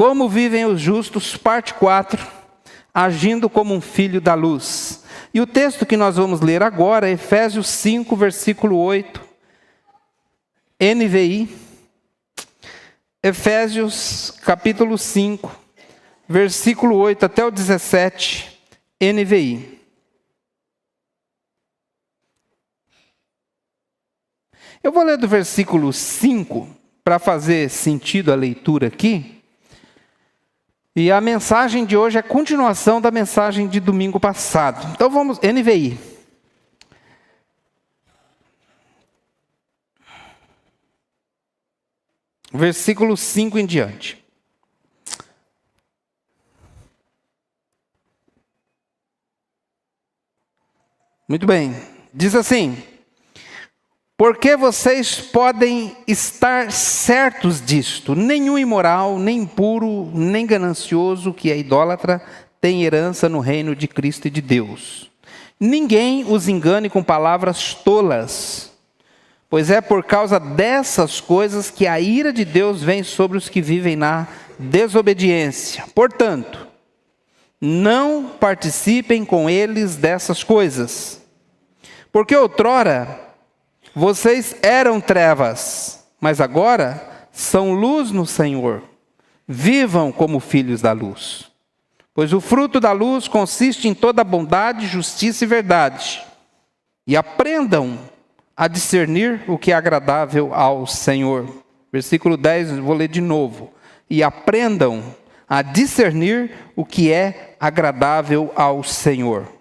Como vivem os justos, parte 4, agindo como um filho da luz. E o texto que nós vamos ler agora é Efésios 5, versículo 8, NVI. Efésios capítulo 5, versículo 8 até o 17, NVI. Eu vou ler do versículo 5, para fazer sentido a leitura aqui. E a mensagem de hoje é a continuação da mensagem de domingo passado. Então vamos, NVI. Versículo 5 em diante. Muito bem. Diz assim: porque vocês podem estar certos disto: nenhum imoral, nem impuro, nem ganancioso, que é idólatra, tem herança no reino de Cristo e de Deus. Ninguém os engane com palavras tolas, pois é por causa dessas coisas que a ira de Deus vem sobre os que vivem na desobediência. Portanto, não participem com eles dessas coisas. Porque outrora vocês eram trevas, mas agora são luz no Senhor. Vivam como filhos da luz. Pois o fruto da luz consiste em toda bondade, justiça e verdade. E aprendam a discernir o que é agradável ao Senhor. Versículo 10, vou ler de novo. E aprendam a discernir o que é agradável ao Senhor.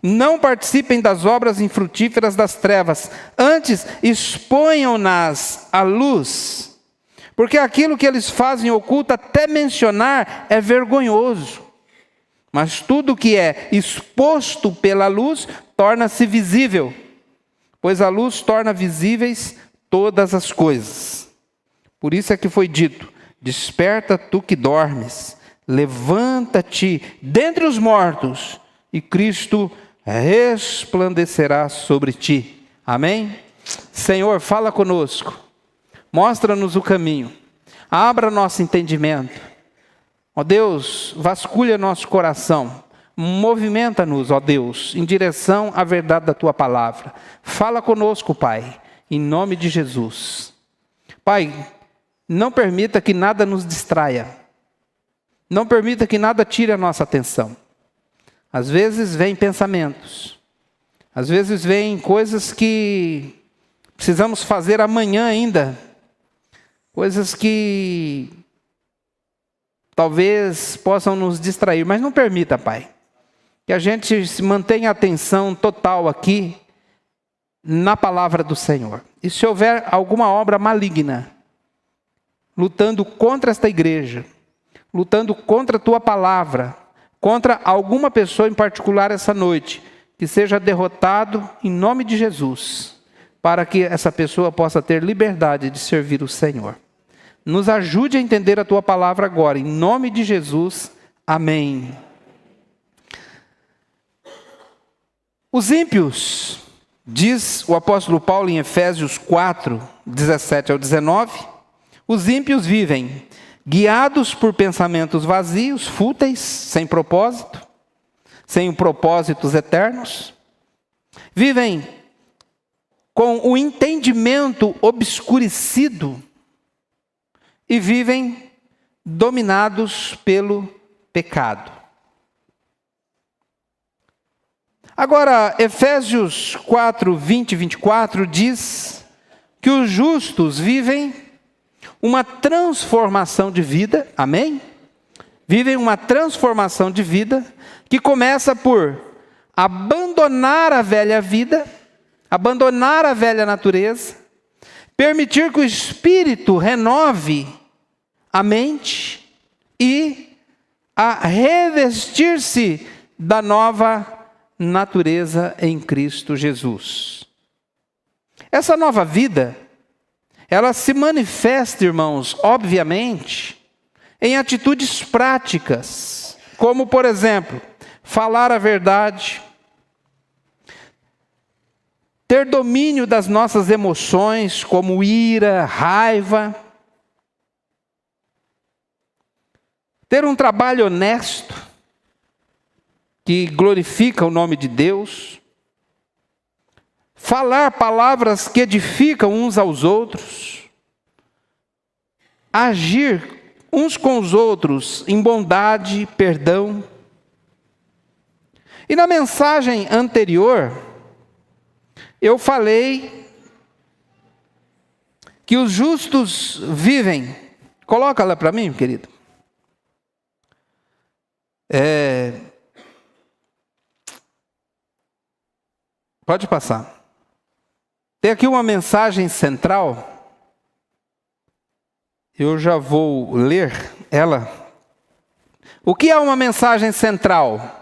Não participem das obras infrutíferas das trevas, antes exponham-nas à luz, porque aquilo que eles fazem oculto, até mencionar, é vergonhoso. Mas tudo que é exposto pela luz torna-se visível, pois a luz torna visíveis todas as coisas. Por isso é que foi dito: desperta tu que dormes, levanta-te dentre os mortos, e Cristo resplandecerá sobre ti. Amém? Senhor, fala conosco, mostra-nos o caminho, abra nosso entendimento. Ó Deus, vasculha nosso coração, movimenta-nos, ó Deus, em direção à verdade da tua palavra. Fala conosco, Pai, em nome de Jesus. Pai, não permita que nada nos distraia, não permita que nada tire a nossa atenção. Às vezes vêm pensamentos, às vezes vêm coisas que precisamos fazer amanhã ainda, coisas que talvez possam nos distrair, mas não permita, Pai, que a gente se mantenha a atenção total aqui na palavra do Senhor. E se houver alguma obra maligna, lutando contra esta igreja, lutando contra a tua palavra, contra alguma pessoa em particular essa noite, que seja derrotado em nome de Jesus, para que essa pessoa possa ter liberdade de servir o Senhor. Nos ajude a entender a tua palavra agora, em nome de Jesus, amém. Os ímpios, diz o apóstolo Paulo em Efésios 4, 17 ao 19, os ímpios vivem guiados por pensamentos vazios, fúteis, sem propósito, sem propósitos eternos. Vivem com o entendimento obscurecido e vivem dominados pelo pecado. Agora, Efésios 4, 20 e 24 diz que os justos vivem uma transformação de vida, amém? Vivem uma transformação de vida que começa por abandonar a velha vida, abandonar a velha natureza, permitir que o Espírito renove a mente e a revestir-se da nova natureza em Cristo Jesus. Essa nova vida, ela se manifesta, irmãos, obviamente, em atitudes práticas, como, por exemplo, falar a verdade, ter domínio das nossas emoções, como ira, raiva, ter um trabalho honesto, que glorifica o nome de Deus, falar palavras que edificam uns aos outros, agir uns com os outros em bondade, perdão. E na mensagem anterior, eu falei que os justos vivem. Coloca lá para mim, querido. Pode passar. Tem aqui uma mensagem central. Eu já vou ler ela. O que é uma mensagem central?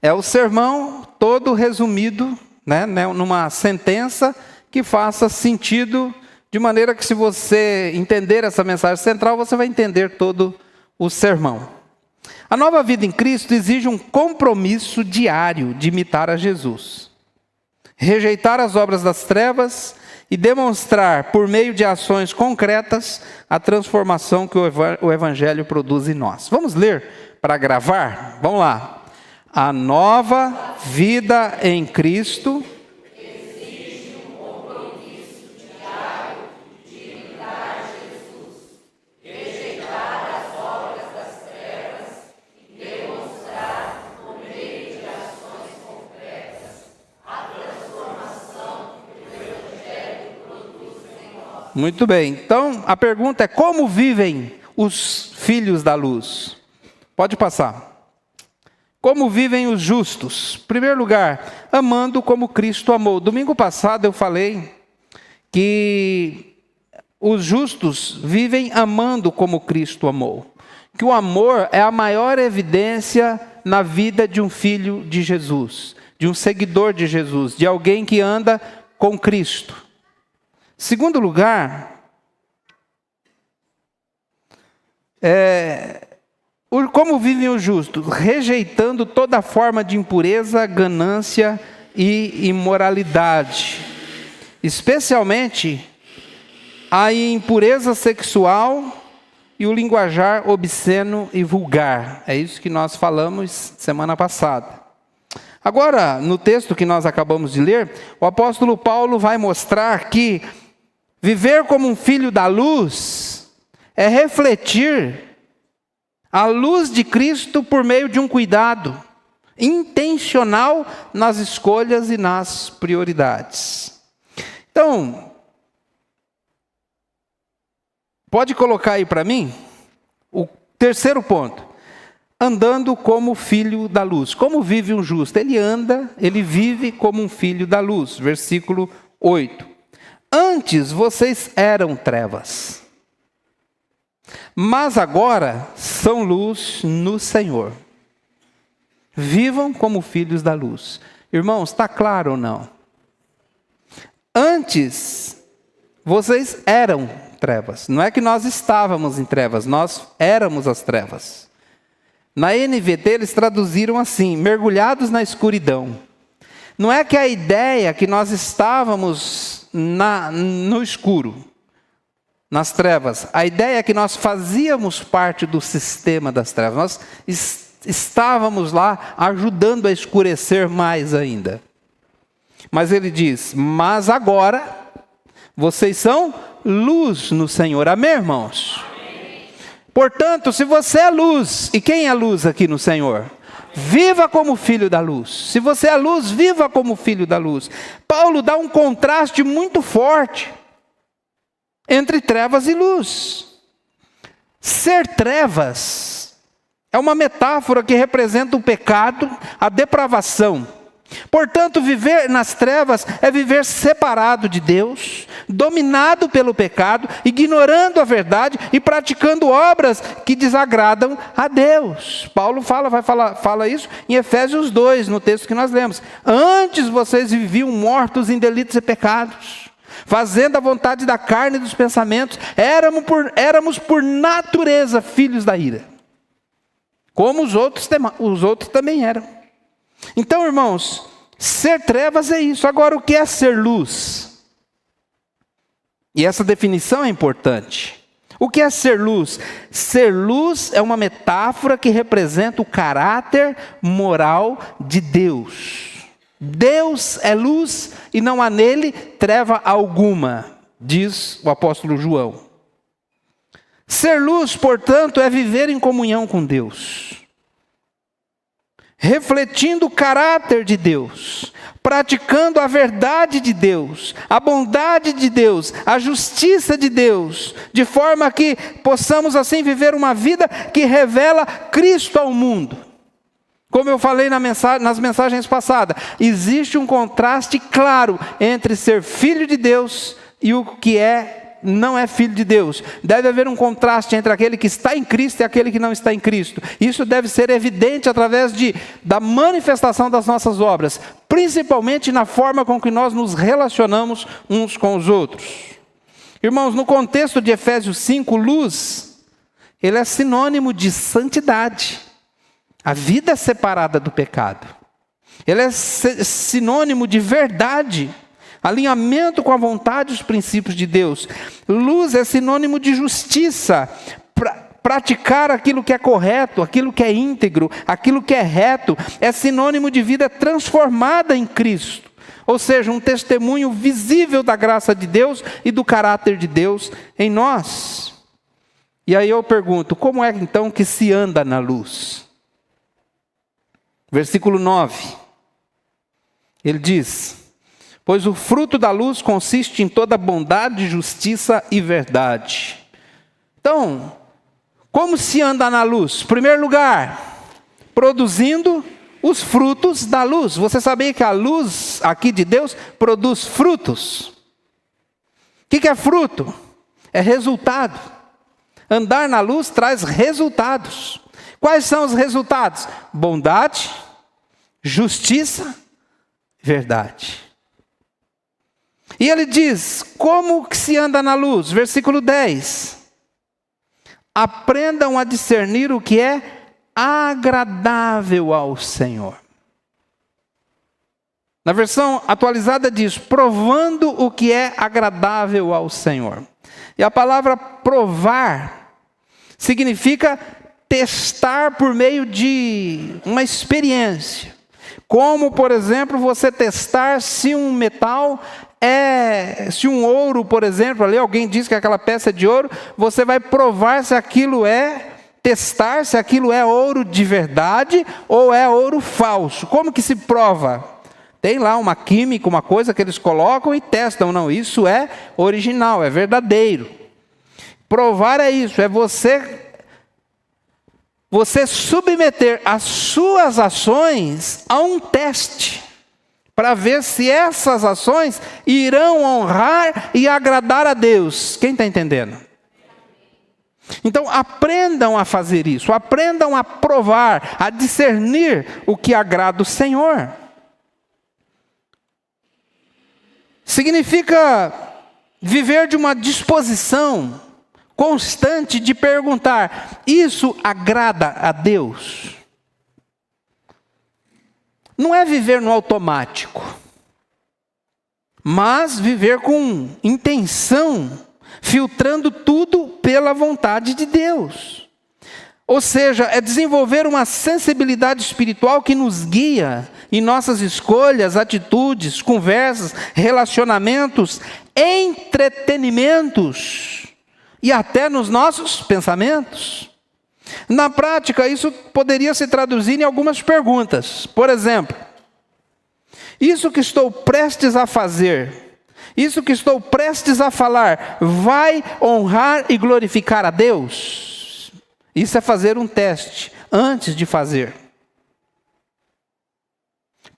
É o sermão todo resumido, né, numa sentença que faça sentido, de maneira que, se você entender essa mensagem central, você vai entender todo o sermão. A nova vida em Cristo exige um compromisso diário de imitar a Jesus, rejeitar as obras das trevas e demonstrar, por meio de ações concretas, a transformação que o Evangelho produz em nós. Vamos ler para gravar? Vamos lá. A nova vida em Cristo exige um compromisso diário de imitar Jesus, rejeitar as obras das trevas e demonstrar, por meio de ações concretas, a transformação que o Evangelho produz em nós. Muito bem. Então, a pergunta é: como vivem os filhos da luz? Pode passar. Como vivem os justos? Em primeiro lugar, amando como Cristo amou. Domingo passado eu falei que os justos vivem amando como Cristo amou. Que o amor é a maior evidência na vida de um filho de Jesus, de um seguidor de Jesus, de alguém que anda com Cristo. Segundo lugar, como vivem os justos? Rejeitando toda forma de impureza, ganância e imoralidade. Especialmente a impureza sexual e o linguajar obsceno e vulgar. É isso que nós falamos semana passada. Agora, no texto que nós acabamos de ler, o apóstolo Paulo vai mostrar que viver como um filho da luz é refletir a luz de Cristo por meio de um cuidado intencional nas escolhas e nas prioridades. Então, pode colocar aí para mim o terceiro ponto. Andando como filho da luz. Como vive um justo? Ele vive como um filho da luz. Versículo 8. Antes vocês eram trevas, mas agora são luz no Senhor. Vivam como filhos da luz. Irmãos, está claro ou não? Antes, vocês eram trevas. Não é que nós estávamos em trevas, nós éramos as trevas. Na NVT eles traduziram assim: mergulhados na escuridão. Não é que a ideia que nós estávamos no escuro, nas trevas. A ideia é que nós fazíamos parte do sistema das trevas. Nós estávamos lá ajudando a escurecer mais ainda. Mas ele diz: mas agora vocês são luz no Senhor. Amém, irmãos? Amém. Portanto, se você é luz, e quem é luz aqui no Senhor? Viva como filho da luz. Se você é luz, viva como filho da luz. Paulo dá um contraste muito forte entre trevas e luz. Ser trevas é uma metáfora que representa o pecado, a depravação. Portanto, viver nas trevas é viver separado de Deus, dominado pelo pecado, ignorando a verdade e praticando obras que desagradam a Deus. Paulo fala isso em Efésios 2, no texto que nós lemos. Antes vocês viviam mortos em delitos e pecados, fazendo a vontade da carne e dos pensamentos. Éramos por natureza filhos da ira, como os outros também eram. Então, irmãos, ser trevas é isso. Agora, o que é ser luz? E essa definição é importante. O que é ser luz? Ser luz é uma metáfora que representa o caráter moral de Deus. Deus é luz e não há nele treva alguma, diz o apóstolo João. Ser luz, portanto, é viver em comunhão com Deus, refletindo o caráter de Deus, praticando a verdade de Deus, a bondade de Deus, a justiça de Deus, de forma que possamos assim viver uma vida que revela Cristo ao mundo. Como eu falei nas mensagens passadas, existe um contraste claro entre ser filho de Deus e o que não é filho de Deus. Deve haver um contraste entre aquele que está em Cristo e aquele que não está em Cristo. Isso deve ser evidente através da manifestação das nossas obras, principalmente na forma com que nós nos relacionamos uns com os outros. Irmãos, no contexto de Efésios 5, luz, ele é sinônimo de santidade, a vida separada do pecado. Ele é sinônimo de verdade, alinhamento com a vontade e os princípios de Deus. Luz é sinônimo de justiça, praticar aquilo que é correto, aquilo que é íntegro, aquilo que é reto. É sinônimo de vida transformada em Cristo. Ou seja, um testemunho visível da graça de Deus e do caráter de Deus em nós. E aí eu pergunto, como é então que se anda na luz? Versículo 9. Ele diz: pois o fruto da luz consiste em toda bondade, justiça e verdade. Então, como se anda na luz? Em primeiro lugar, produzindo os frutos da luz. Você sabia que a luz aqui de Deus produz frutos? O que é fruto? É resultado. Andar na luz traz resultados. Quais são os resultados? Bondade, justiça, verdade. E ele diz, como que se anda na luz? Versículo 10. Aprendam a discernir o que é agradável ao Senhor. Na versão atualizada diz, provando o que é agradável ao Senhor. E a palavra provar significa testar por meio de uma experiência. Como, por exemplo, você testar se um metal se um ouro, por exemplo, ali alguém diz que aquela peça é de ouro, você vai provar se aquilo testar se aquilo é ouro de verdade ou é ouro falso. Como que se prova? Tem lá uma química, uma coisa que eles colocam e testam. Não, isso é original, é verdadeiro. Provar é isso, é você submeter as suas ações a um teste, para ver se essas ações irão honrar e agradar a Deus. Quem está entendendo? Então aprendam a fazer isso, aprendam a provar, a discernir o que agrada o Senhor. Significa viver de uma disposição constante de perguntar, isso agrada a Deus? Não é viver no automático, mas viver com intenção, filtrando tudo pela vontade de Deus. Ou seja, é desenvolver uma sensibilidade espiritual que nos guia em nossas escolhas, atitudes, conversas, relacionamentos, entretenimentos e até nos nossos pensamentos. Na prática, isso poderia se traduzir em algumas perguntas. Por exemplo, isso que estou prestes a fazer, isso que estou prestes a falar, vai honrar e glorificar a Deus? Isso é fazer um teste antes de fazer.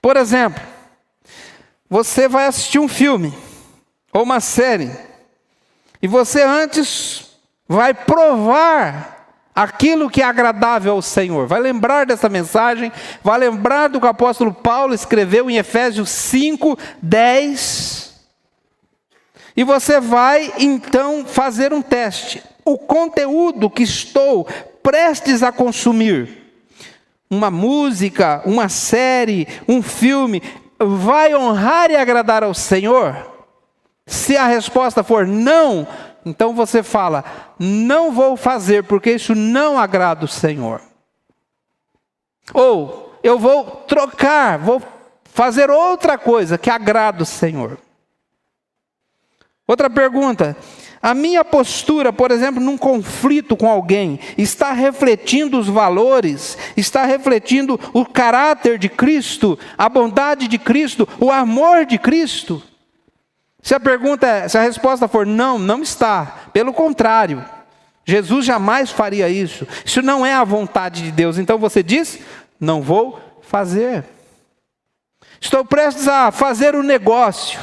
Por exemplo, você vai assistir um filme ou uma série e você antes vai provar aquilo que é agradável ao Senhor. Vai lembrar dessa mensagem, vai lembrar do que o apóstolo Paulo escreveu em Efésios 5, 10. E você vai então fazer um teste. O conteúdo que estou prestes a consumir, uma música, uma série, um filme, vai honrar e agradar ao Senhor? Se a resposta for não, Então você fala, não vou fazer, porque isso não agrada o Senhor. Ou, eu vou trocar, vou fazer outra coisa que agrada o Senhor. Outra pergunta, a minha postura, por exemplo, num conflito com alguém, está refletindo os valores, está refletindo o caráter de Cristo, a bondade de Cristo, o amor de Cristo? Se a resposta for não, não está. Pelo contrário, Jesus jamais faria isso. Isso não é a vontade de Deus. Então você diz, não vou fazer. Estou prestes a fazer um negócio.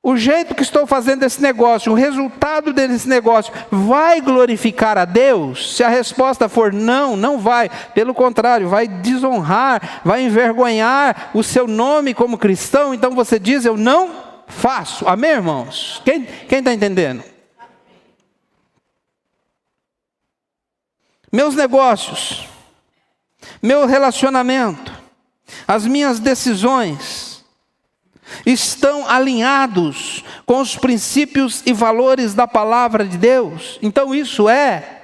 O jeito que estou fazendo esse negócio, o resultado desse negócio, vai glorificar a Deus? Se a resposta for não, não vai. Pelo contrário, vai desonrar, vai envergonhar o seu nome como cristão. Então você diz, eu não faço. Amém, irmãos? Quem está entendendo? Meus negócios, meu relacionamento, as minhas decisões estão alinhados com os princípios e valores da palavra de Deus. Então isso é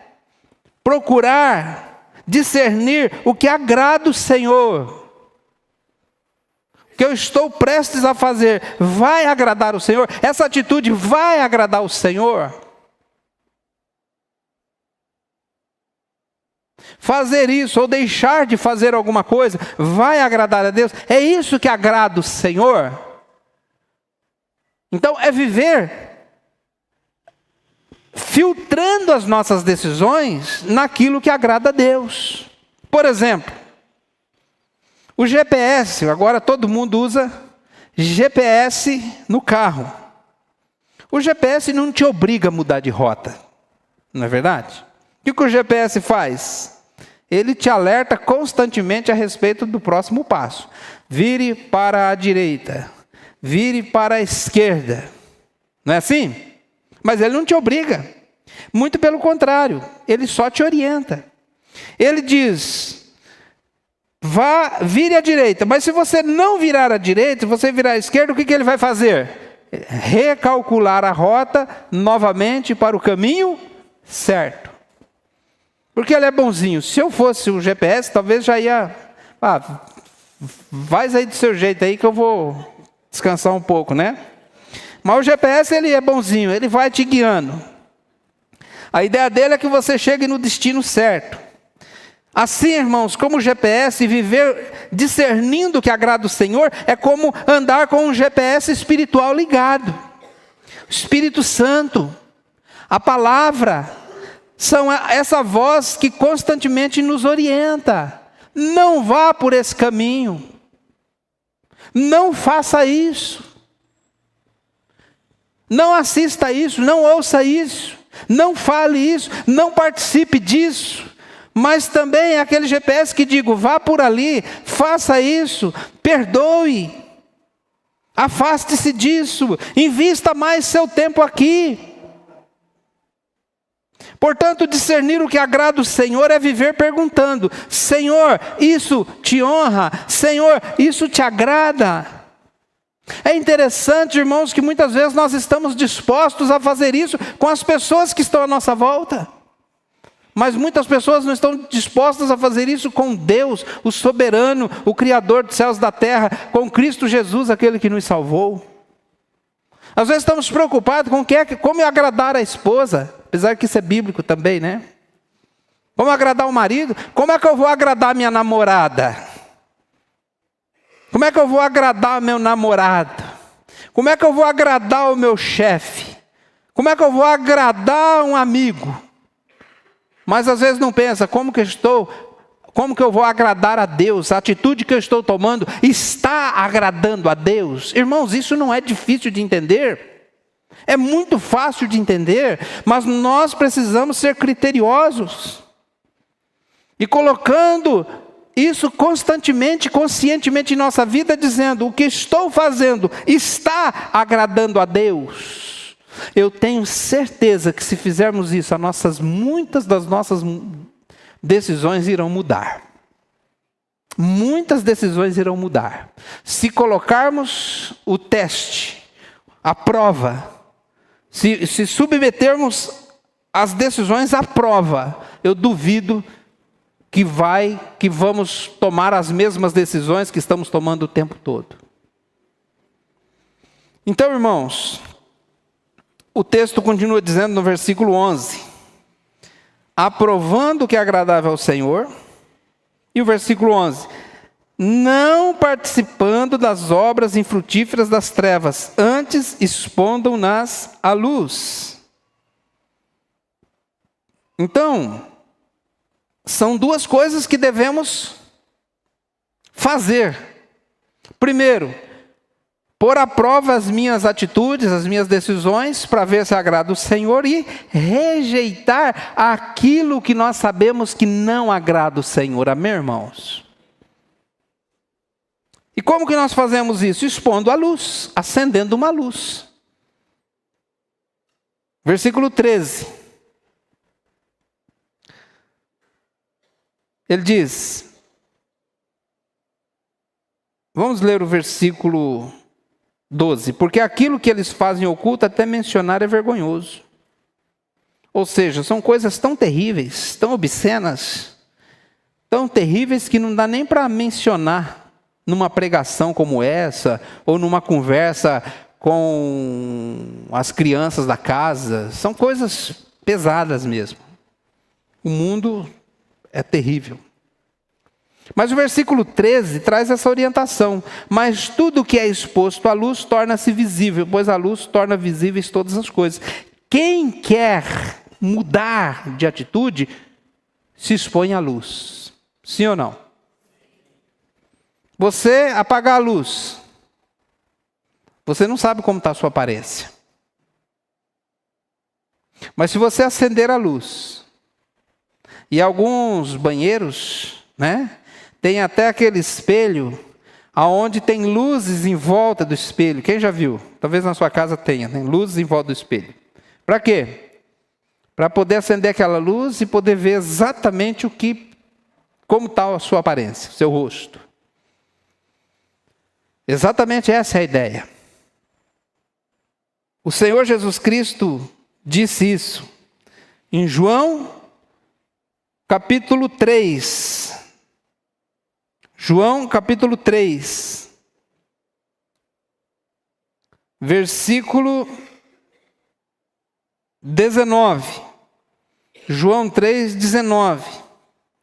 procurar discernir o que agrada o Senhor. O que eu estou prestes a fazer vai agradar o Senhor? Essa atitude vai agradar o Senhor? Fazer isso ou deixar de fazer alguma coisa vai agradar a Deus? É isso que agrada o Senhor? Então é viver filtrando as nossas decisões naquilo que agrada a Deus. Por exemplo, o GPS, agora todo mundo usa GPS no carro. O GPS não te obriga a mudar de rota, não é verdade? O que o GPS faz? Ele te alerta constantemente a respeito do próximo passo. Vire para a direita, vire para a esquerda. Não é assim? Mas ele não te obriga. Muito pelo contrário, ele só te orienta. Ele diz, vire à direita. Mas se você não virar à direita, se você virar à esquerda, o que ele vai fazer? Recalcular a rota novamente para o caminho certo. Porque ele é bonzinho. Se eu fosse o GPS, talvez já ia... Vai aí do seu jeito aí que eu vou descansar um pouco, né? Mas o GPS, ele é bonzinho, ele vai te guiando. A ideia dele é que você chegue no destino certo. Assim, irmãos, como o GPS, viver discernindo o que agrada o Senhor, é como andar com um GPS espiritual ligado. O Espírito Santo, a palavra, são essa voz que constantemente nos orienta. Não vá por esse caminho. Não faça isso. Não assista isso, não ouça isso. Não fale isso, não participe disso. Mas também é aquele GPS que digo, vá por ali, faça isso, perdoe. Afaste-se disso, invista mais seu tempo aqui. Portanto, discernir o que agrada o Senhor é viver perguntando, Senhor, isso te honra? Senhor, isso te agrada? É interessante, irmãos, que muitas vezes nós estamos dispostos a fazer isso com as pessoas que estão à nossa volta. Mas muitas pessoas não estão dispostas a fazer isso com Deus, o soberano, o Criador dos céus e da terra, com Cristo Jesus, aquele que nos salvou. Às vezes estamos preocupados com como agradar a esposa, apesar que isso é bíblico também, né? Como agradar o marido? Como é que eu vou agradar a minha namorada? Como é que eu vou agradar meu namorado? Como é que eu vou agradar o meu chefe? Como é que eu vou agradar um amigo? Mas às vezes não pensa, como que eu vou agradar a Deus? A atitude que eu estou tomando está agradando a Deus? Irmãos, isso não é difícil de entender. É muito fácil de entender, mas nós precisamos ser criteriosos. E colocando isso constantemente, conscientemente em nossa vida, dizendo, o que estou fazendo está agradando a Deus. Eu tenho certeza que se fizermos isso, muitas das nossas decisões irão mudar. Muitas decisões irão mudar. Se colocarmos o teste, a prova, Se submetermos as decisões à prova, eu duvido que vamos tomar as mesmas decisões que estamos tomando o tempo todo. Então, irmãos, o texto continua dizendo no versículo 11: aprovando o que é agradável ao Senhor. E o versículo 11: não participando das obras infrutíferas das trevas, antes expondo-nas à luz. Então, são duas coisas que devemos fazer. Primeiro, pôr à prova as minhas atitudes, as minhas decisões, para ver se agrada o Senhor, e rejeitar aquilo que nós sabemos que não agrada o Senhor. Amém, irmãos? E como que nós fazemos isso? Expondo a luz, acendendo uma luz. Versículo 13. Ele diz, vamos ler o versículo 12. Porque aquilo que eles fazem oculto, até mencionar é vergonhoso. Ou seja, são coisas tão terríveis, tão obscenas, tão terríveis que não dá nem para mencionar numa pregação como essa, ou numa conversa com as crianças da casa. São coisas pesadas mesmo. O mundo é terrível. Mas o versículo 13 traz essa orientação. Mas tudo que é exposto à luz torna-se visível, pois a luz torna visíveis todas as coisas. Quem quer mudar de atitude, se expõe à luz. Sim ou não? Você apagar a luz, você não sabe como está a sua aparência. Mas se você acender a luz, e alguns banheiros, né, tem até aquele espelho, aonde tem luzes em volta do espelho. Quem já viu? Talvez na sua casa tenha, tem luzes em volta do espelho. Para quê? Para poder acender aquela luz e poder ver exatamente como está a sua aparência, o seu rosto. Exatamente essa é a ideia. O Senhor Jesus Cristo disse isso em João capítulo 3. João capítulo 3, versículo 19. João 3, 19.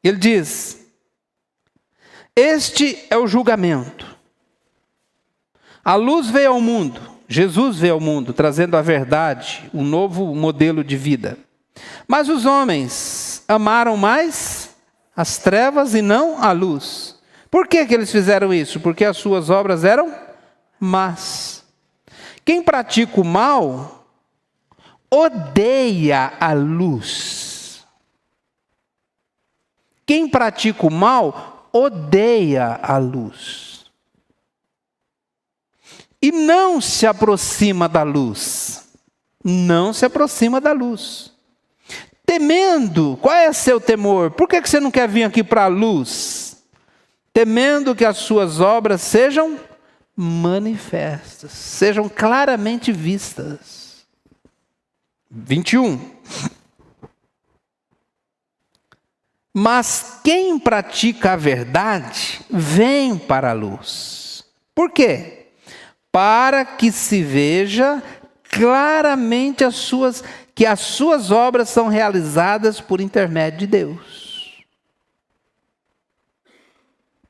Ele diz: este é o julgamento. A luz veio ao mundo, Jesus veio ao mundo, trazendo a verdade, um novo modelo de vida. Mas os homens amaram mais as trevas e não a luz. Por que eles fizeram isso? Porque as suas obras eram más. Quem pratica o mal, odeia a luz. Quem pratica o mal, odeia a luz. E não se aproxima da luz. Não se aproxima da luz. Temendo, qual é seu temor? Por que você não quer vir aqui para a luz? Temendo que as suas obras sejam manifestas, sejam claramente vistas. 21. Mas quem pratica a verdade, vem para a luz. Por quê? Para que se veja claramente que as suas obras são realizadas por intermédio de Deus.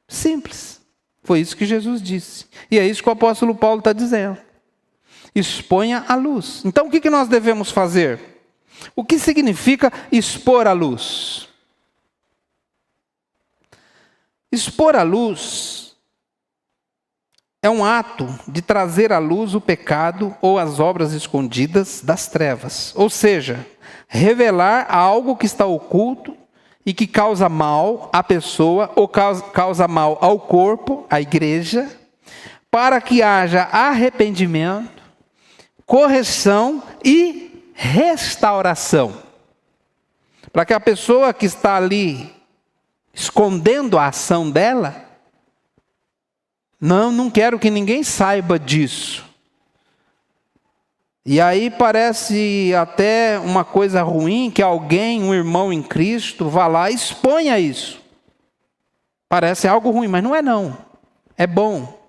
Simples. Foi isso que Jesus disse. E é isso que o apóstolo Paulo está dizendo. Exponha a luz. Então o que nós devemos fazer? O que significa expor a luz? Expor a luz é um ato de trazer à luz o pecado ou as obras escondidas das trevas. Ou seja, revelar algo que está oculto e que causa mal à pessoa ou causa mal ao corpo, à igreja, para que haja arrependimento, correção e restauração. Para que a pessoa que está ali escondendo a ação dela, não quero que ninguém saiba disso. E aí parece até uma coisa ruim que alguém, um irmão em Cristo, vá lá e exponha isso. Parece algo ruim, mas não é não. É bom.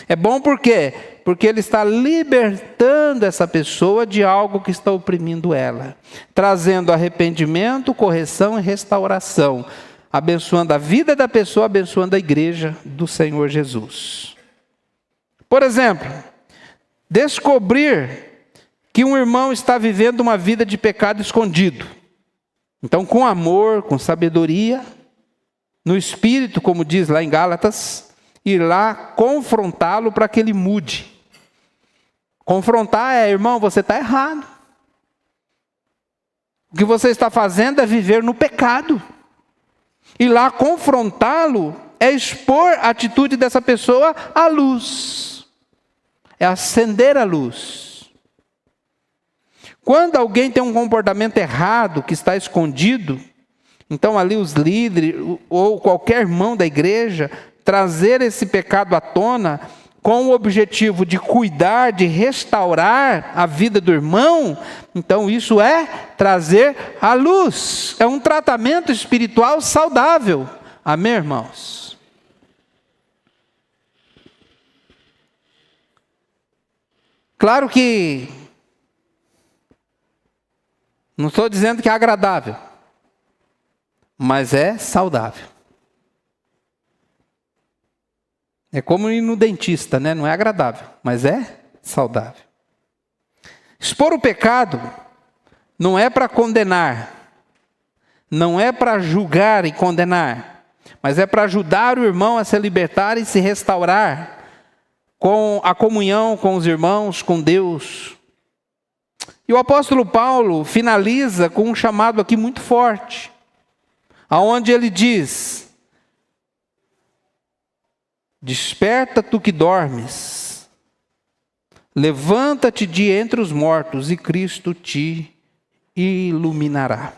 É bom por quê? Porque ele está libertando essa pessoa de algo que está oprimindo ela. Trazendo arrependimento, correção e restauração. Abençoando a vida da pessoa, abençoando a igreja do Senhor Jesus. Por exemplo, descobrir que um irmão está vivendo uma vida de pecado escondido. Então, com amor, com sabedoria, no Espírito, como diz lá em Gálatas, ir lá confrontá-lo para que ele mude. Confrontar é, irmão, você está errado. O que você está fazendo é viver no pecado. Ir lá confrontá-lo é expor a atitude dessa pessoa à luz. É acender a luz. Quando alguém tem um comportamento errado, que está escondido, então ali os líderes, ou qualquer irmão da igreja, trazer esse pecado à tona, com o objetivo de cuidar, de restaurar a vida do irmão, então isso é trazer a luz. É um tratamento espiritual saudável. Amém, irmãos? Claro que não estou dizendo que é agradável, mas é saudável. É como ir no dentista, né? Não é agradável, mas é saudável. Expor o pecado não é para condenar, não é para julgar e condenar, mas é para ajudar o irmão a se libertar e se restaurar com a comunhão com os irmãos, com Deus. E o apóstolo Paulo finaliza com um chamado aqui muito forte, aonde ele diz: desperta tu que dormes, levanta-te de entre os mortos e Cristo te iluminará.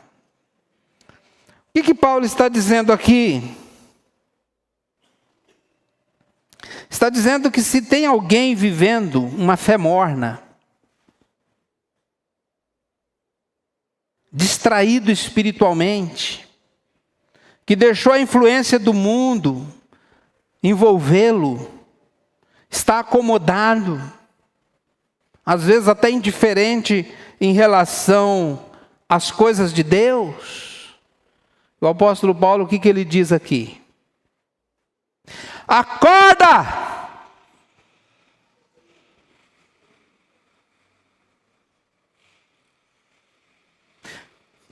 O que Paulo está dizendo aqui? Está dizendo que se tem alguém vivendo uma fé morna, distraído espiritualmente, que deixou a influência do mundo envolvê-lo, está acomodado, às vezes até indiferente em relação às coisas de Deus. O apóstolo Paulo, o que ele diz aqui? Acorda!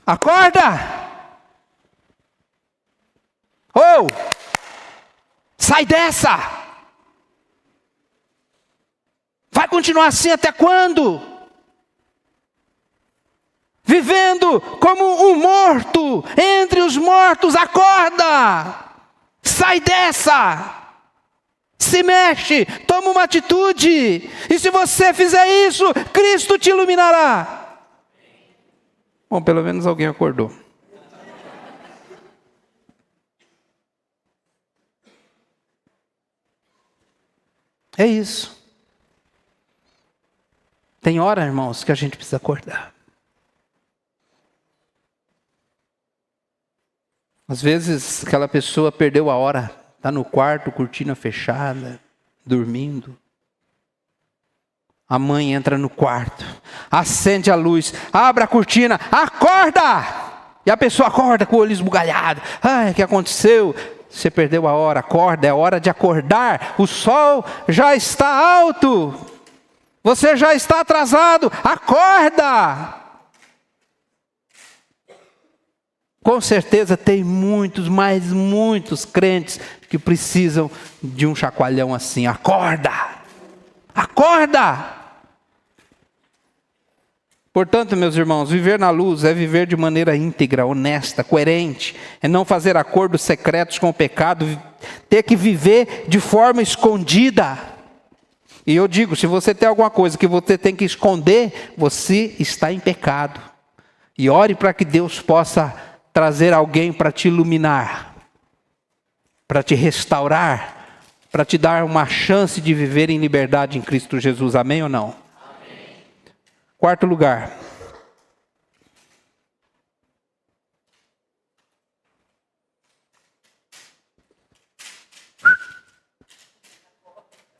Acorda! Oh! Sai dessa! Vai continuar assim até quando? Vivendo como um morto entre os mortos, acorda! Sai dessa! Se mexe, toma uma atitude. E se você fizer isso, Cristo te iluminará. Bom, pelo menos alguém acordou. É isso. Tem hora, irmãos, que a gente precisa acordar. Às vezes, aquela pessoa perdeu a hora, está no quarto, cortina fechada, dormindo. A mãe entra no quarto, acende a luz, abre a cortina, acorda! E a pessoa acorda com o olho esbugalhado. Ai, o que aconteceu? Você perdeu a hora, acorda, é hora de acordar. O sol já está alto. Você já está atrasado, acorda! Com certeza tem muitos, mas muitos crentes que precisam de um chacoalhão assim. Acorda! Acorda! Portanto, meus irmãos, viver na luz é viver de maneira íntegra, honesta, coerente. É não fazer acordos secretos com o pecado, ter que viver de forma escondida. E eu digo, se você tem alguma coisa que você tem que esconder, você está em pecado. E ore para que Deus possa trazer alguém para te iluminar, para te restaurar, para te dar uma chance de viver em liberdade em Cristo Jesus. Amém ou não? Amém. Quarto lugar.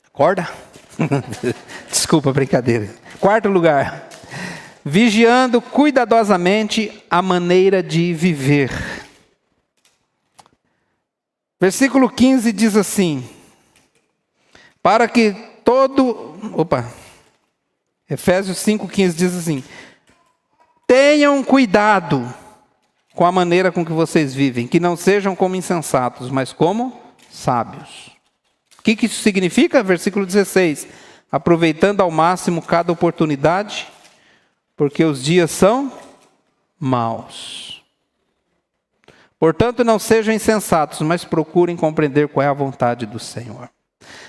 Acorda? Desculpa a brincadeira. Quarto lugar. Vigiando cuidadosamente a maneira de viver. Versículo 15 diz assim: para que todo... Efésios 5,15 diz assim: tenham cuidado com a maneira com que vocês vivem, que não sejam como insensatos, mas como sábios. O que isso significa? Versículo 16: aproveitando ao máximo cada oportunidade, porque os dias são maus. Portanto, não sejam insensatos, mas procurem compreender qual é a vontade do Senhor.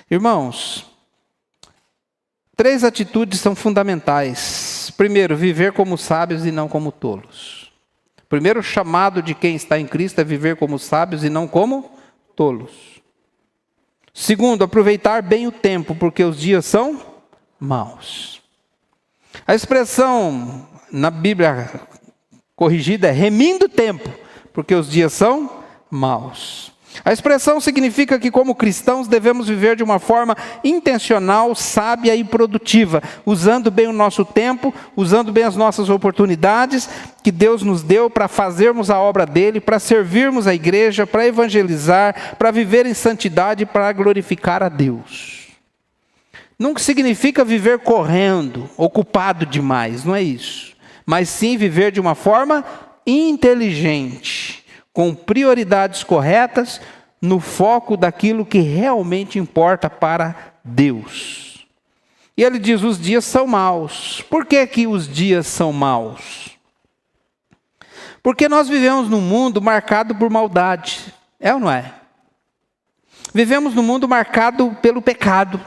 Irmãos, 3 atitudes são fundamentais. Primeiro, viver como sábios e não como tolos. O primeiro chamado de quem está em Cristo é viver como sábios e não como tolos. Segundo, aproveitar bem o tempo, porque os dias são maus. A expressão na Bíblia corrigida é remindo o tempo, porque os dias são maus. A expressão significa que, como cristãos, devemos viver de uma forma intencional, sábia e produtiva, usando bem o nosso tempo, usando bem as nossas oportunidades que Deus nos deu para fazermos a obra dele, para servirmos a igreja, para evangelizar, para viver em santidade, para glorificar a Deus. Não significa viver correndo, ocupado demais, não é isso. Mas sim viver de uma forma inteligente, com prioridades corretas, no foco daquilo que realmente importa para Deus. E ele diz: os dias são maus. Por que que os dias são maus? Porque nós vivemos num mundo marcado por maldade. É ou não é? Vivemos num mundo marcado pelo pecado,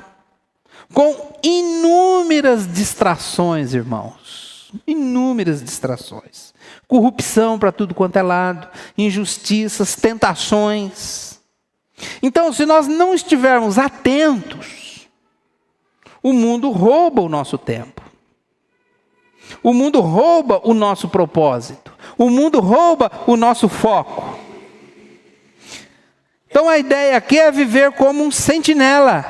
com inúmeras distrações, irmãos. Inúmeras distrações. Corrupção para tudo quanto é lado, injustiças, tentações. Então, se nós não estivermos atentos, o mundo rouba o nosso tempo. O mundo rouba o nosso propósito. O mundo rouba o nosso foco. Então, a ideia aqui é viver como um sentinela.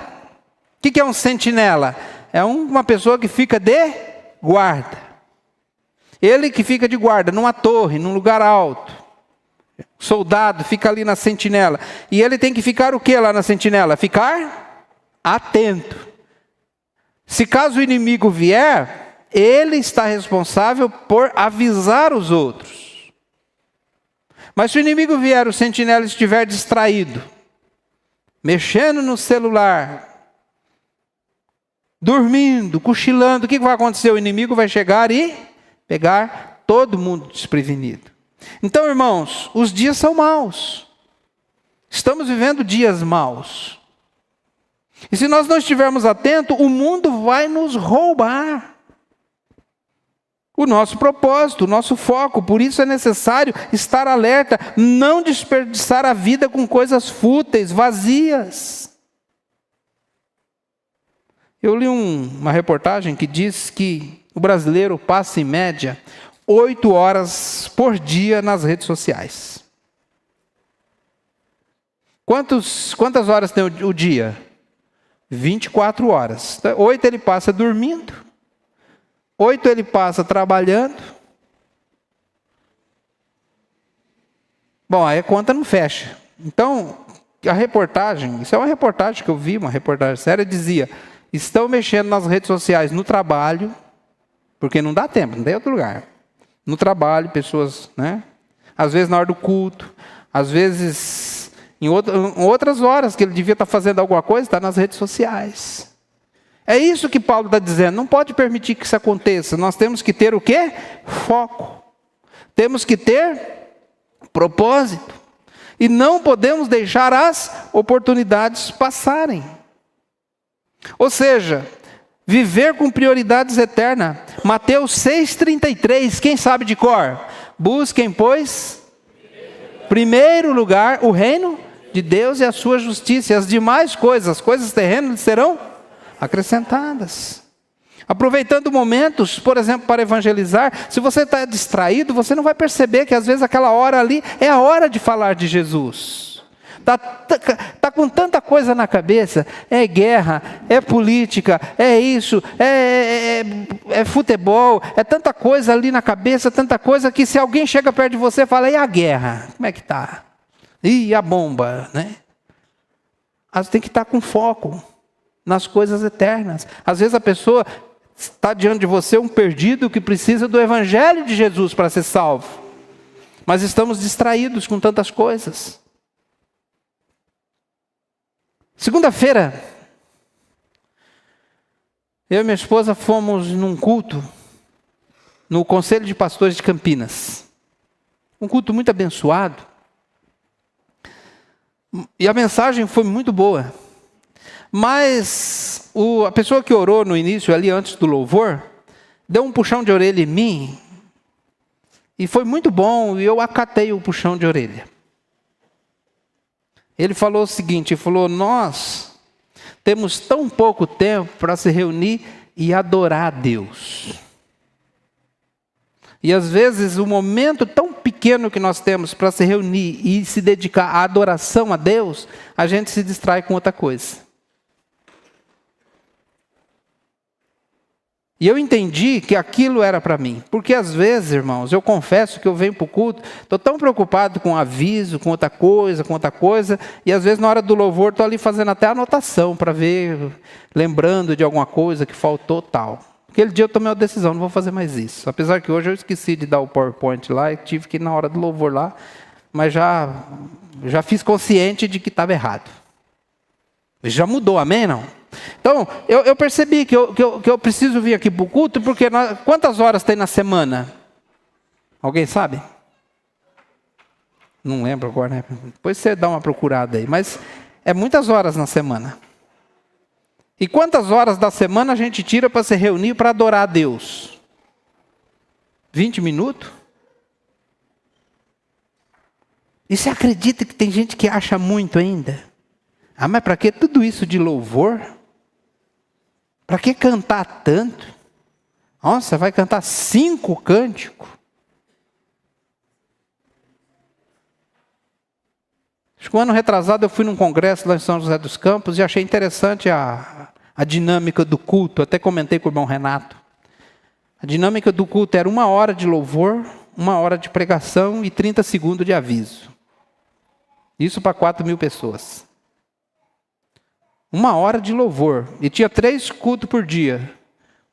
O que é um sentinela? É uma pessoa que fica de guarda. Ele que fica de guarda numa torre, num lugar alto. Soldado fica ali na sentinela. E ele tem que ficar o que lá na sentinela? Ficar atento. Se caso o inimigo vier, ele está responsável por avisar os outros. Mas se o inimigo vier, o sentinela estiver distraído, mexendo no celular, dormindo, cochilando, o que vai acontecer? O inimigo vai chegar e pegar todo mundo desprevenido. Então, irmãos, os dias são maus. Estamos vivendo dias maus. E se nós não estivermos atentos, o mundo vai nos roubar o nosso propósito, o nosso foco. Por isso é necessário estar alerta, não desperdiçar a vida com coisas fúteis, vazias. Eu li uma reportagem que diz que o brasileiro passa, em média, 8 horas por dia nas redes sociais. Quantas horas tem o dia? 24 horas. 8 ele passa dormindo, 8 ele passa trabalhando. Bom, aí a conta não fecha. Então, a reportagem, isso é uma reportagem que eu vi, uma reportagem séria, dizia: estão mexendo nas redes sociais no trabalho, porque não dá tempo, não tem outro lugar. No trabalho, pessoas, às vezes na hora do culto, às vezes em outras horas que ele devia estar fazendo alguma coisa, está nas redes sociais. É isso que Paulo está dizendo, não pode permitir que isso aconteça. Nós temos que ter o quê? Foco. Temos que ter propósito. E não podemos deixar as oportunidades passarem. Ou seja, viver com prioridades eternas. Mateus 6,33, quem sabe de cor? Busquem, pois, primeiro lugar, o reino de Deus e a sua justiça. E as demais coisas, as coisas terrenas, serão acrescentadas. Aproveitando momentos, por exemplo, para evangelizar. Se você está distraído, você não vai perceber que às vezes aquela hora ali é a hora de falar de Jesus. Tá com tanta coisa na cabeça, é guerra, é política, é isso, é futebol, é tanta coisa ali na cabeça, tanta coisa que se alguém chega perto de você e fala, e a guerra? Como é que tá? E a bomba, né? Você tem que estar com foco nas coisas eternas. Às vezes a pessoa está diante de você um perdido que precisa do evangelho de Jesus para ser salvo. Mas estamos distraídos com tantas coisas. Segunda-feira, eu e minha esposa fomos num culto no Conselho de Pastores de Campinas. Um culto muito abençoado. E a mensagem foi muito boa. Mas a pessoa que orou no início, ali antes do louvor, deu um puxão de orelha em mim. E foi muito bom, e eu acatei o puxão de orelha. Ele falou o seguinte, nós temos tão pouco tempo para se reunir e adorar a Deus. E às vezes o momento tão pequeno que nós temos para se reunir e se dedicar à adoração a Deus, a gente se distrai com outra coisa. E eu entendi que aquilo era para mim. Porque às vezes, irmãos, eu confesso que eu venho para o culto, estou tão preocupado com aviso, com outra coisa, e às vezes na hora do louvor estou ali fazendo até anotação para ver, lembrando de alguma coisa que faltou tal. Aquele dia eu tomei uma decisão, não vou fazer mais isso. Apesar que hoje eu esqueci de dar o PowerPoint lá, e tive que ir na hora do louvor lá, mas já fiz consciente de que estava errado. Já mudou, amém, não? Então, eu percebi que eu preciso vir aqui para o culto, porque quantas horas tem na semana? Alguém sabe? Não lembro agora, né? Depois você dá uma procurada aí. Mas é muitas horas na semana. E quantas horas da semana a gente tira para se reunir para adorar a Deus? 20 minutos? E você acredita que tem gente que acha muito ainda? Mas para que tudo isso de louvor? Para que cantar tanto? Nossa, vai cantar 5 cânticos? Acho que um ano retrasado eu fui num congresso lá em São José dos Campos e achei interessante a dinâmica do culto. Até comentei com o irmão Renato. A dinâmica do culto era 1 hora de louvor, 1 hora de pregação e 30 segundos de aviso. Isso para 4.000 pessoas. 1 hora de louvor. E tinha 3 cultos por dia.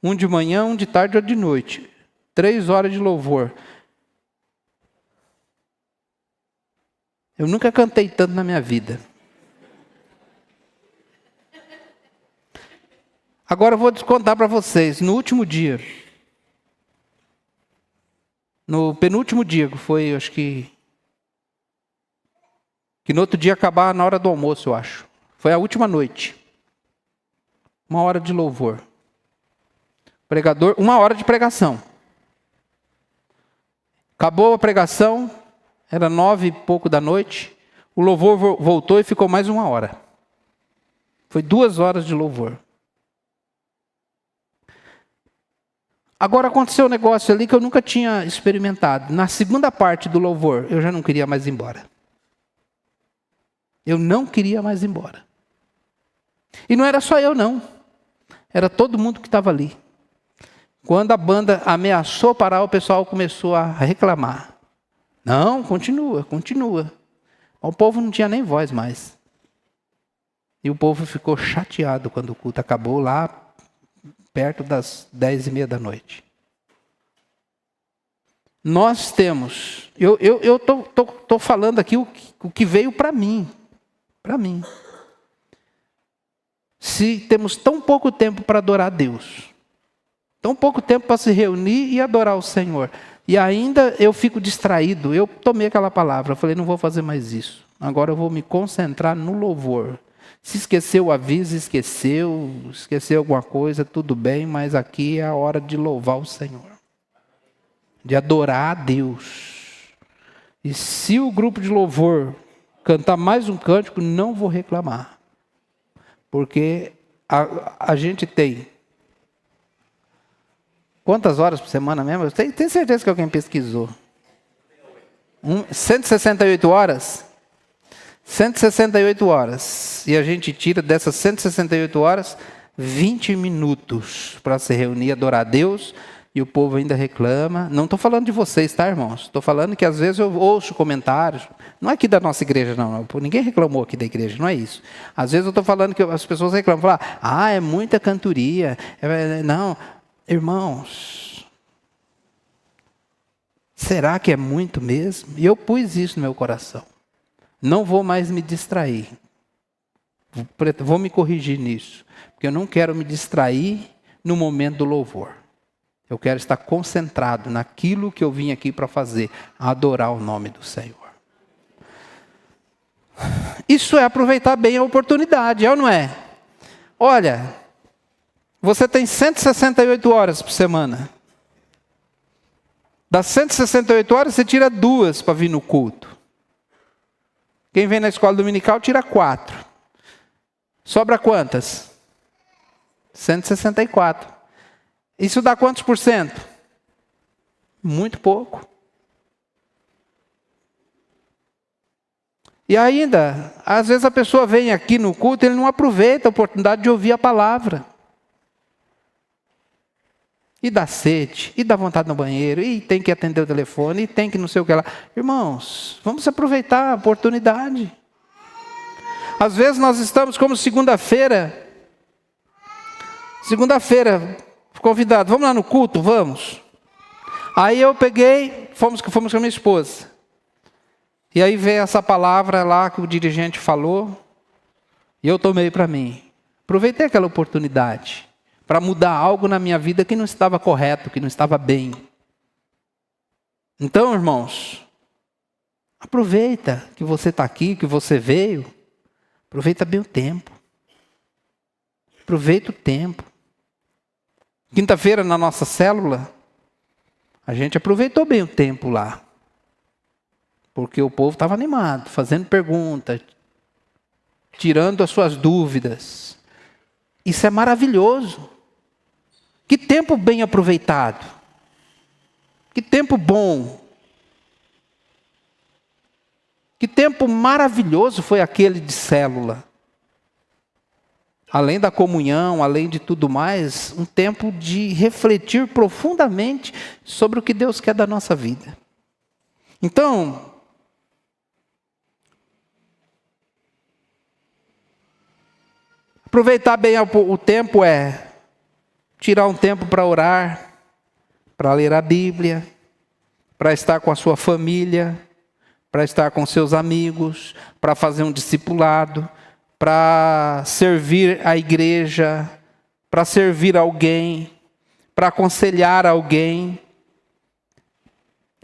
Um de manhã, um de tarde e outro de noite. 3 horas de louvor. Eu nunca cantei tanto na minha vida. Agora eu vou contar para vocês. No último dia. No penúltimo dia, que foi, acho que no outro dia acabar na hora do almoço, eu acho. Foi a última noite. 1 hora de louvor. Pregador, 1 hora de pregação. Acabou a pregação, era 9 e pouco da noite. O louvor voltou e ficou mais 1 hora. Foi 2 horas de louvor. Agora aconteceu um negócio ali que eu nunca tinha experimentado. Na segunda parte do louvor, eu já não queria mais ir embora. Eu não queria mais ir embora. E não era só eu, não. Era todo mundo que estava ali. Quando a banda ameaçou parar, o pessoal começou a reclamar. Não, continua. O povo não tinha nem voz mais. E o povo ficou chateado quando o culto acabou lá perto das 10:30 da noite. Nós temos, eu estou falando aqui o que veio para mim. Para mim. Se temos tão pouco tempo para adorar a Deus, tão pouco tempo para se reunir e adorar o Senhor, e ainda eu fico distraído, eu tomei aquela palavra, eu falei, não vou fazer mais isso, agora eu vou me concentrar no louvor. Se esqueceu o aviso, esqueceu alguma coisa, tudo bem, mas aqui é a hora de louvar o Senhor, de adorar a Deus. E se o grupo de louvor cantar mais um cântico, não vou reclamar. Porque a gente tem Quantas horas por semana mesmo? Eu tenho certeza que alguém pesquisou. 168 horas? 168 horas. E a gente tira dessas 168 horas 20 minutos para se reunir, adorar a Deus, e o povo ainda reclama. Não estou falando de vocês, tá, irmãos? Estou falando que às vezes eu ouço comentários, não é aqui da nossa igreja, não. Ninguém reclamou aqui da igreja, não é isso. Às vezes eu estou falando que as pessoas reclamam, falam, é muita cantoria. Não, irmãos, será que é muito mesmo? E eu pus isso no meu coração. Não vou mais me distrair. Vou me corrigir nisso. Porque eu não quero me distrair no momento do louvor. Eu quero estar concentrado naquilo que eu vim aqui para fazer. Adorar o nome do Senhor. Isso é aproveitar bem a oportunidade, é ou não é? Olha, você tem 168 horas por semana. Das 168 horas, você tira 2 para vir no culto. Quem vem na escola dominical, tira 4. Sobra quantas? 164. Isso dá quantos por cento? Muito pouco. E ainda, às vezes a pessoa vem aqui no culto e ele não aproveita a oportunidade de ouvir a palavra. E dá sede, e dá vontade no banheiro, e tem que atender o telefone, e tem que não sei o que lá. Irmãos, vamos aproveitar a oportunidade. Às vezes nós estamos como segunda-feira, convidado, vamos lá no culto, vamos. Aí eu peguei, fomos com a minha esposa. E aí veio essa palavra lá que o dirigente falou, e eu tomei para mim. Aproveitei aquela oportunidade para mudar algo na minha vida que não estava correto, que não estava bem. Então, irmãos, aproveita que você está aqui, que você veio. Aproveita bem o tempo. Aproveita o tempo. Quinta-feira, na nossa célula, a gente aproveitou bem o tempo lá. Porque o povo estava animado, fazendo perguntas, tirando as suas dúvidas. Isso é maravilhoso. Que tempo bem aproveitado. Que tempo bom. Que tempo maravilhoso foi aquele de célula. Além da comunhão, além de tudo mais, um tempo de refletir profundamente sobre o que Deus quer da nossa vida. Então, aproveitar bem o tempo é tirar um tempo para orar, para ler a Bíblia, para estar com a sua família, para estar com seus amigos, para fazer um discipulado, para servir a igreja, para servir alguém, para aconselhar alguém.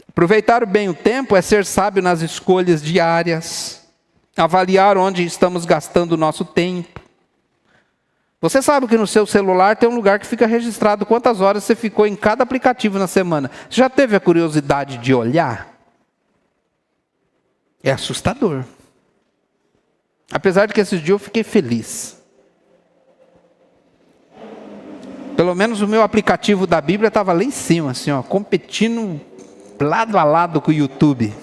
Aproveitar bem o tempo é ser sábio nas escolhas diárias, avaliar onde estamos gastando o nosso tempo. Você sabe que no seu celular tem um lugar que fica registrado quantas horas você ficou em cada aplicativo na semana. Você já teve a curiosidade de olhar? É assustador. Apesar de que esses dias eu fiquei feliz. Pelo menos o meu aplicativo da Bíblia estava lá em cima, assim, competindo lado a lado com o YouTube.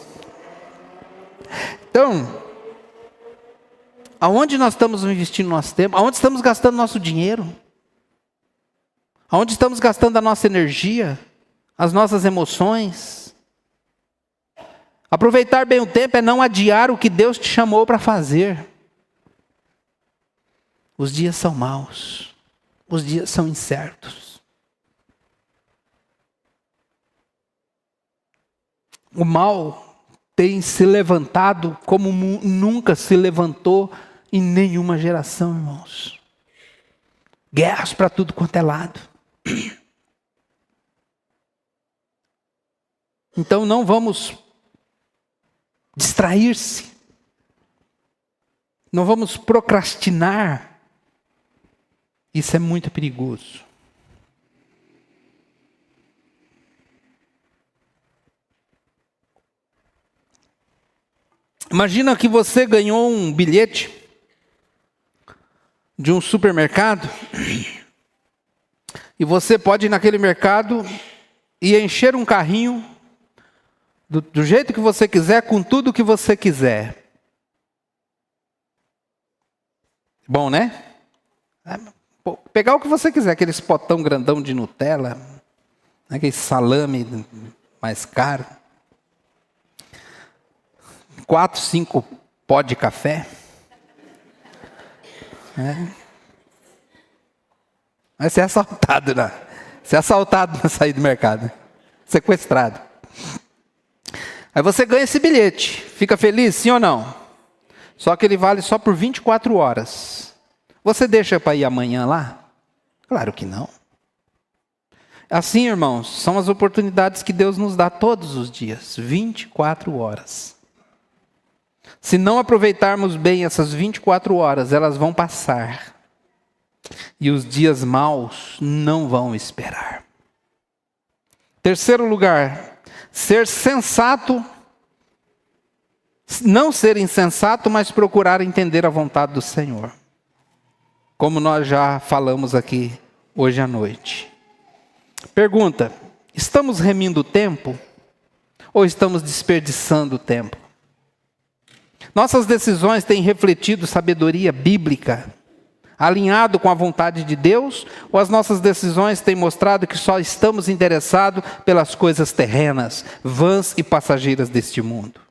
Então, aonde nós estamos investindo nosso tempo? Aonde estamos gastando nosso dinheiro? Aonde estamos gastando a nossa energia? As nossas emoções? Aproveitar bem o tempo é não adiar o que Deus te chamou para fazer. Os dias são maus. Os dias são incertos. O mal tem se levantado como nunca se levantou em nenhuma geração, irmãos. Guerras para tudo quanto é lado. Então não vamos distrair-se. Não vamos procrastinar. Isso é muito perigoso. Imagina que você ganhou um bilhete de um supermercado E você pode ir naquele mercado e encher um carrinho do jeito que você quiser, com tudo que você quiser. Bom, né? Pegar o que você quiser, aqueles potão grandão de Nutella, aquele salame mais caro, 4, 5 pó de café. Vai ser assaltado, ser assaltado na saída do mercado, sequestrado. Aí você ganha esse bilhete, fica feliz, sim ou não? Só que ele vale só por 24 horas. Você deixa para ir amanhã lá? Claro que não. Assim, irmãos, são as oportunidades que Deus nos dá todos os dias, 24 horas. Se não aproveitarmos bem essas 24 horas, elas vão passar. E os dias maus não vão esperar. Terceiro lugar, ser sensato, não ser insensato, mas procurar entender a vontade do Senhor. Como nós já falamos aqui hoje à noite. Pergunta: estamos remindo o tempo ou estamos desperdiçando o tempo? Nossas decisões têm refletido sabedoria bíblica, alinhado com a vontade de Deus, ou as nossas decisões têm mostrado que só estamos interessados pelas coisas terrenas, vãs e passageiras deste mundo?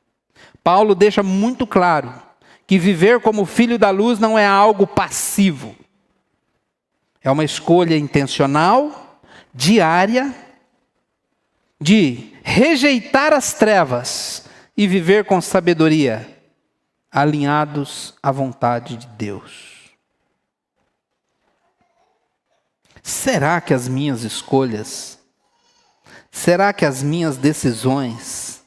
Paulo deixa muito claro que viver como filho da luz não é algo passivo. É uma escolha intencional, diária, de rejeitar as trevas e viver com sabedoria, alinhados à vontade de Deus. Será que as minhas escolhas, será que as minhas decisões,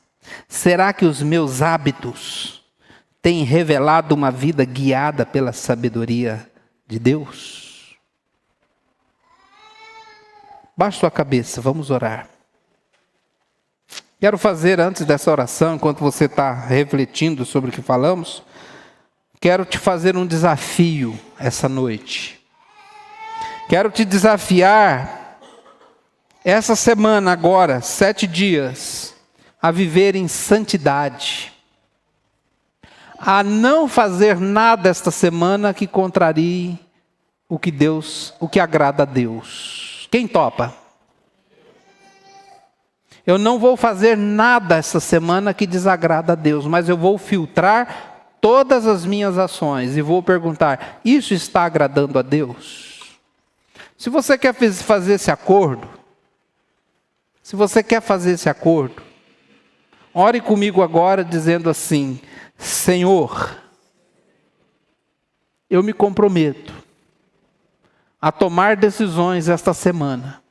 será que os meus hábitos têm revelado uma vida guiada pela sabedoria de Deus? Baixe sua cabeça, vamos orar. Quero fazer, antes dessa oração, enquanto você está refletindo sobre o que falamos, quero te fazer um desafio essa noite. Quero te desafiar, essa semana agora, 7 dias, a viver em santidade. A não fazer nada esta semana que contrarie o que agrada a Deus. Quem topa? Eu não vou fazer nada essa semana que desagrada a Deus, mas eu vou filtrar todas as minhas ações e vou perguntar: isso está agradando a Deus? Se você quer fazer esse acordo, ore comigo agora dizendo assim: Senhor, eu me comprometo a tomar decisões esta semana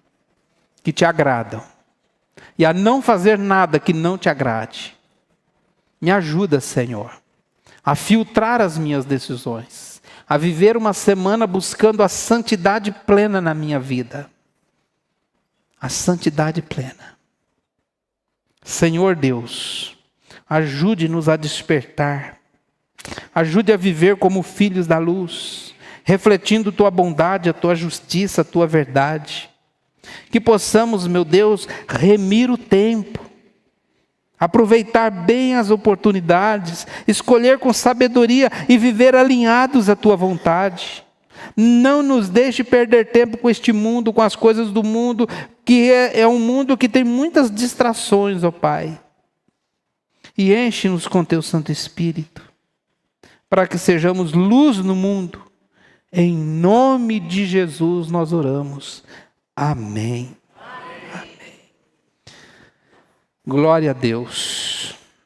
que te agradam e a não fazer nada que não te agrade. Me ajuda, Senhor, a filtrar as minhas decisões, a viver uma semana buscando a santidade plena na minha vida. A santidade plena. Senhor Deus, ajude-nos a despertar. Ajude a viver como filhos da luz, refletindo tua bondade, a tua justiça, a tua verdade. Que possamos, meu Deus, remir o tempo, aproveitar bem as oportunidades, escolher com sabedoria e viver alinhados à tua vontade. Não nos deixe perder tempo com este mundo, com as coisas do mundo, que é um mundo que tem muitas distrações, ó Pai. E enche-nos com teu Santo Espírito, para que sejamos luz no mundo. Em nome de Jesus nós oramos. Amém. Amém. Glória a Deus.